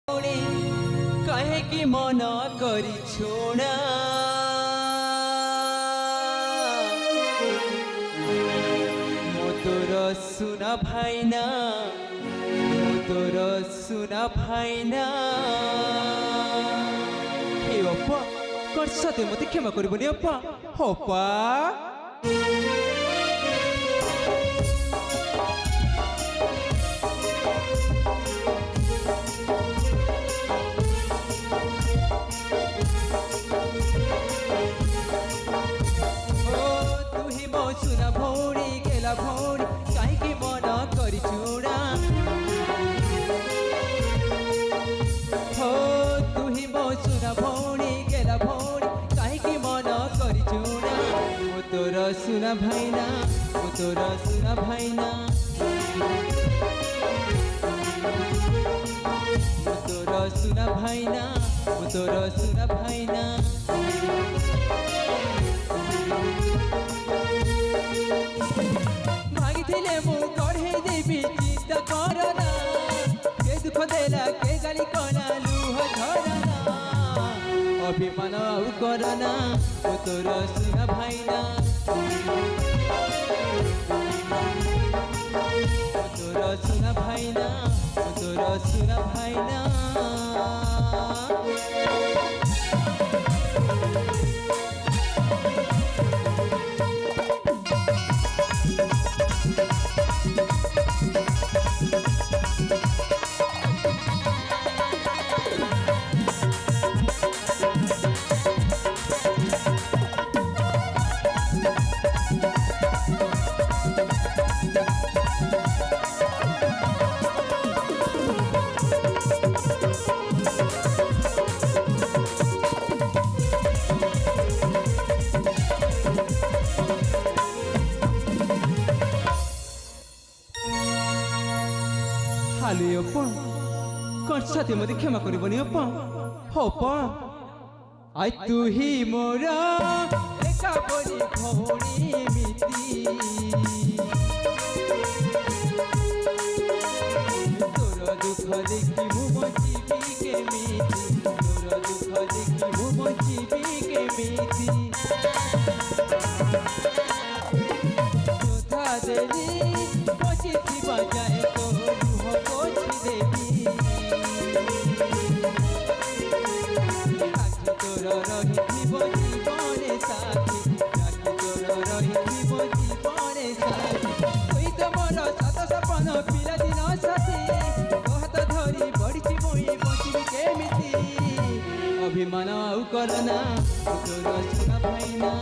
कहे कि मन करी छोड़ा मो तोर सुना भाईना मो तोर सुना भाईना हे अप्पा कर साथे मते क्षमा करबनी अप्पा अप्पा सुना भौणी गेला भौणी कहीं मन करी चूड़ा हो तू ही मो सुना भौणी गेला भौणी कहीं मन करी चूड़ा मो तोर सुना भाईना मो तोर सुना भाईना मो तोर सुना भाईना मो तोर सुना भाईना मागिथिले मु कढ़े देवी चिंता करना के दुख देला के गाली कला लुह झरना अभिमान आउ करना ओ तोर सुना भाईना ओ तोर सुना भाईना ओ तोर सुना भाईना हाले अप्पा कर साथे मते क्षमा करबनी अप्पा अप्पा आई तू ही मोरा एका बड़ी भौणी मिती तोर दुख देखी मु बचिबी केमिति तोर दुख देखी मु बचिबी केमिति जोधा देली बचिथि बजाए तो जीवने साथी तोर रही जीवने साथी तुई तो मोर सात सपन पिला दिन साथी हाथ धरी बढ़ी मुई बचिबी केमिति अभिमान आउ करना तोर सुना भाईना